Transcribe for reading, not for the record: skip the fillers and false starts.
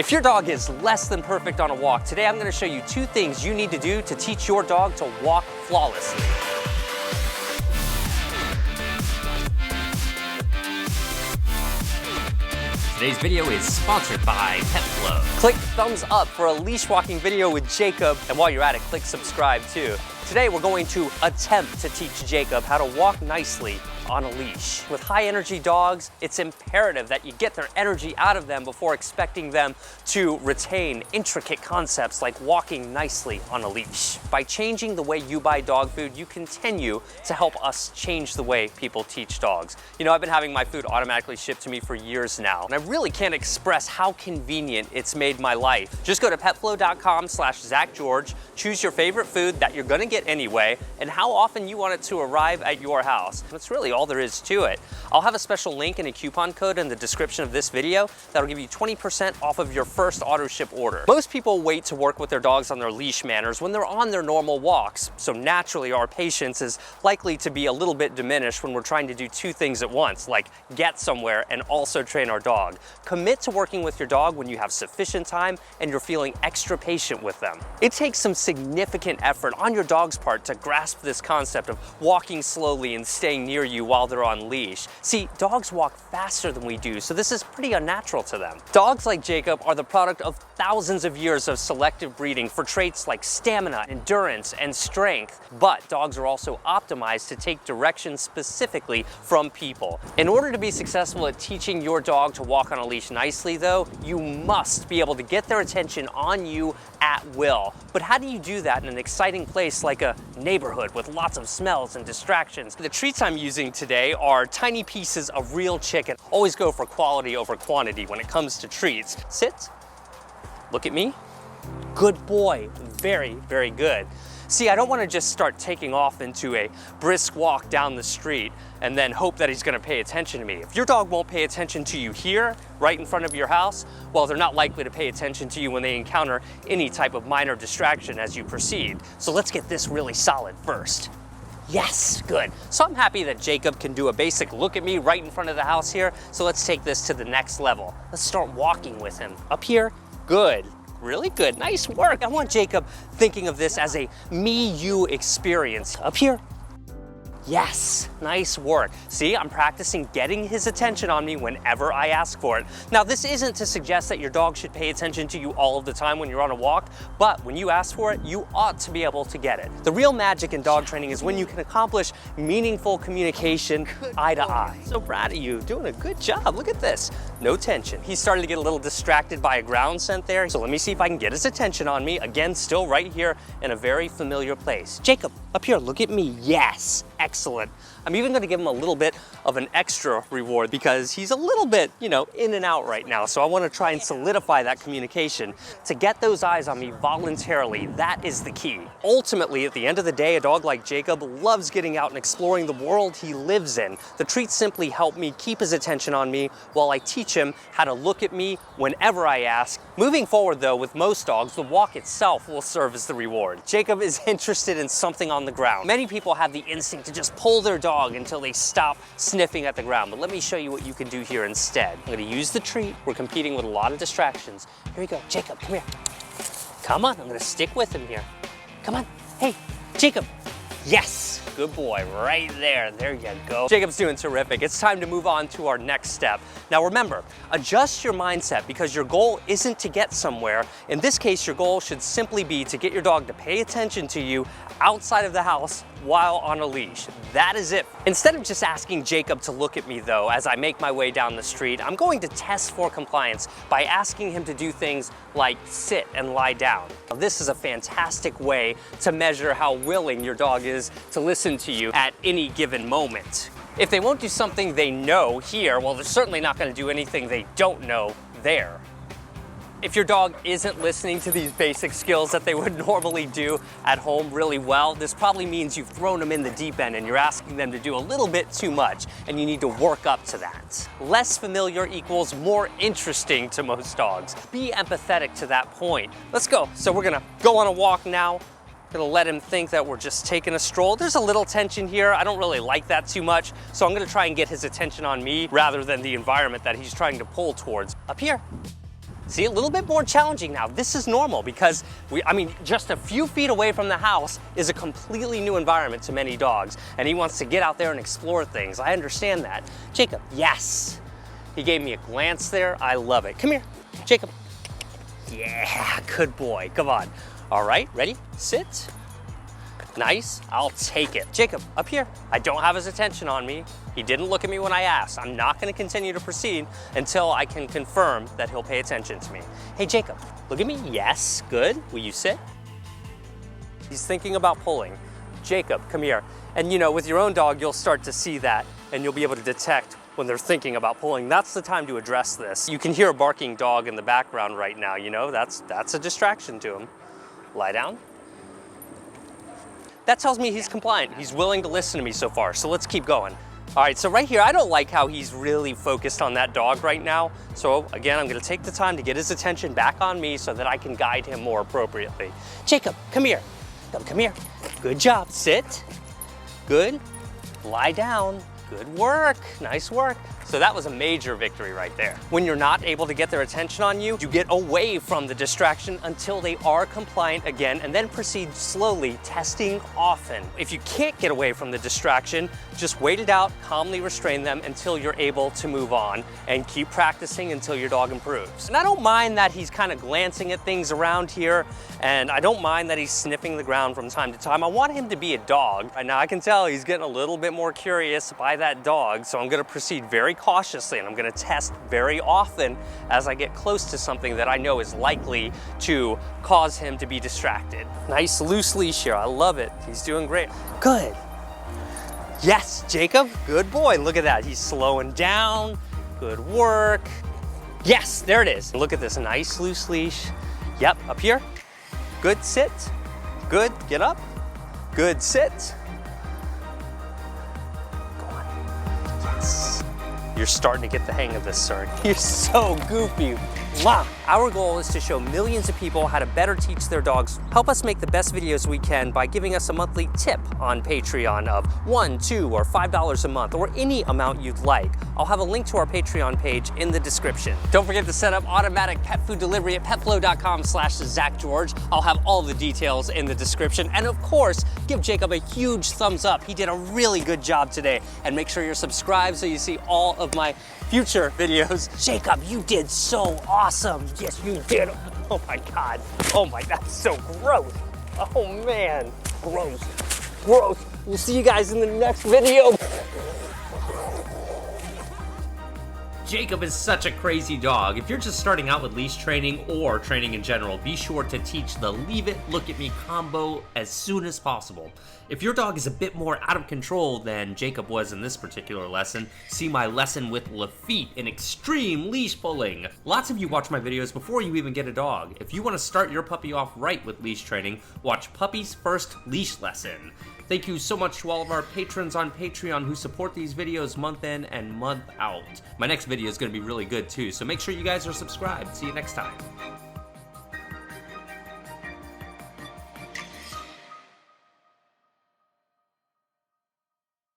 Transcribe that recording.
If your dog is less than perfect on a walk, today I'm going to show you 2 things you need to do to teach your dog to walk flawlessly. Today's video is sponsored by PetFlow. Click thumbs up for a leash walking video with Jacob, and while you're at it, click subscribe too. Today we're going to attempt to teach Jacob how to walk nicely on a leash. With high energy dogs, it's imperative that you get their energy out of them before expecting them to retain intricate concepts like walking nicely on a leash. By changing the way you buy dog food, you continue to help us change the way people teach dogs. You know, I've been having my food automatically shipped to me for years now, and I really can't express how convenient it's made my life. Just go to petflow.com/ZachGeorge, choose your favorite food that you're gonna get anyway, and how often you want it to arrive at your house. That's really all there is to it. I'll have a special link and a coupon code in the description of this video that'll give you 20% off of your first auto ship order. Most people wait to work with their dogs on their leash manners when they're on their normal walks, so naturally our patience is likely to be a little bit diminished when we're trying to do 2 things at once, like get somewhere and also train our dog. Commit to working with your dog when you have sufficient time and you're feeling extra patient with them. It takes some significant effort on your dog's part to grasp this concept of walking slowly and staying near you while they're on leash. See, dogs walk faster than we do, so this is pretty unnatural to them. Dogs like Jacob are the product of thousands of years of selective breeding for traits like stamina, endurance, and strength. But dogs are also optimized to take direction specifically from people. In order to be successful at teaching your dog to walk on a leash nicely though, you must be able to get their attention on you at will. But how do you do that in an exciting place like a neighborhood with lots of smells and distractions? The treats I'm using today are tiny pieces of real chicken. Always go for quality over quantity when it comes to treats. Sit, look at me. Good boy, very, very good. See, I don't want to just start taking off into a brisk walk down the street and then hope that he's going to pay attention to me. If your dog won't pay attention to you here, right in front of your house, well, they're not likely to pay attention to you when they encounter any type of minor distraction as you proceed. So let's get this really solid first. Yes, good. So I'm happy that Jacob can do a basic look at me right in front of the house here. So let's take this to the next level. Let's start walking with him. Up here, good. Really good, nice work. I want Jacob thinking of this as a me-you experience. Up here, yes, nice work. See, I'm practicing getting his attention on me whenever I ask for it. Now, this isn't to suggest that your dog should pay attention to you all of the time when you're on a walk, but when you ask for it, you ought to be able to get it. The real magic in dog training is when you can accomplish meaningful communication eye to eye. So proud of you, doing a good job. Look at this, no tension. He's starting to get a little distracted by a ground scent there, so let me see if I can get his attention on me. Again, still right here in a very familiar place. Jacob, up here, look at me, yes. Excellent. I'm even going to give him a little bit of an extra reward because he's a little bit, you know, in and out right now. So I want to try and solidify that communication. To get those eyes on me voluntarily, that is the key. Ultimately, at the end of the day, a dog like Jacob loves getting out and exploring the world he lives in. The treats simply help me keep his attention on me while I teach him how to look at me whenever I ask. Moving forward though, with most dogs, the walk itself will serve as the reward. Jacob is interested in something on the ground. Many people have the instinct to just pull their dog until they stop sniffing at the ground. But let me show you what you can do here instead. I'm gonna use the treat. We're competing with a lot of distractions. Here we go, Jacob, come here. Come on, I'm gonna stick with him here. Come on, hey, Jacob. Yes, good boy, right there. There you go. Jacob's doing terrific. It's time to move on to our next step. Now remember, adjust your mindset because your goal isn't to get somewhere. In this case, your goal should simply be to get your dog to pay attention to you outside of the house while on a leash. That is it. Instead of just asking Jacob to look at me though, as I make my way down the street, I'm going to test for compliance by asking him to do things like sit and lie down. Now, this is a fantastic way to measure how willing your dog is to listen to you at any given moment. If they won't do something they know here, well, they're certainly not going to do anything they don't know there. If your dog isn't listening to these basic skills that they would normally do at home really well, this probably means you've thrown them in the deep end and you're asking them to do a little bit too much, and you need to work up to that. Less familiar equals more interesting to most dogs. Be empathetic to that point. Let's go. So we're gonna go on a walk now. Gonna let him think that we're just taking a stroll. There's a little tension here. I don't really like that too much, so I'm gonna try and get his attention on me rather than the environment that he's trying to pull towards. Up here. See, a little bit more challenging now. This is normal because just a few feet away from the house is a completely new environment to many dogs, and he wants to get out there and explore things. I understand that. Jacob, yes. He gave me a glance there. I love it. Come here, Jacob. Yeah, good boy. Come on. All right, ready? Sit. Nice, I'll take it. Jacob, up here. I don't have his attention on me. He didn't look at me when I asked. I'm not gonna continue to proceed until I can confirm that he'll pay attention to me. Hey, Jacob, look at me. Yes, good. Will you sit? He's thinking about pulling. Jacob, come here. And you know, with your own dog, you'll start to see that and you'll be able to detect when they're thinking about pulling. That's the time to address this. You can hear a barking dog in the background right now, you know, that's a distraction to him. Lie down. That tells me he's compliant. He's willing to listen to me so far, so let's keep going. All right, so right here, I don't like how he's really focused on that dog right now. So again, I'm gonna take the time to get his attention back on me so that I can guide him more appropriately. Jacob, come here. Come here. Good job, sit. Good, lie down. Good work, nice work. So that was a major victory right there. When you're not able to get their attention on you, you get away from the distraction until they are compliant again, and then proceed slowly, testing often. If you can't get away from the distraction, just wait it out, calmly restrain them until you're able to move on, and keep practicing until your dog improves. And I don't mind that he's kind of glancing at things around here, and I don't mind that he's sniffing the ground from time to time. I want him to be a dog. Right now I can tell he's getting a little bit more curious by that dog, so I'm gonna proceed very cautiously, and I'm gonna test very often as I get close to something that I know is likely to cause him to be distracted. Nice loose leash here, I love it. He's doing great. Good. Yes, Jacob, good boy. Look at that, he's slowing down. Good work. Yes, there it is. Look at this, nice loose leash. Yep, up here. Good, sit. Good, get up. Good, sit. You're starting to get the hang of this, sir. You're so goofy. Mwah! Our goal is to show millions of people how to better teach their dogs. Help us make the best videos we can by giving us a monthly tip on Patreon of $1, $2, or $5 a month, or any amount you'd like. I'll have a link to our Patreon page in the description. Don't forget to set up automatic pet food delivery at petflow.com/ZachGeorge. I'll have all the details in the description. And of course, give Jacob a huge thumbs up. He did a really good job today. And make sure you're subscribed so you see all of my future videos. Jacob, you did so awesome. Yes, you did. Oh my God. Oh my, that's so gross. Oh man, gross, gross. We'll see you guys in the next video. Jacob is such a crazy dog. If you're just starting out with leash training or training in general, be sure to teach the leave it, look at me combo as soon as possible. If your dog is a bit more out of control than Jacob was in this particular lesson, see my lesson with Lafitte in extreme leash pulling. Lots of you watch my videos before you even get a dog. If you want to start your puppy off right with leash training, watch Puppy's First Leash Lesson. Thank you so much to all of our patrons on Patreon who support these videos month in and month out. My next video is going to be really good too, so make sure you guys are subscribed. See you next time.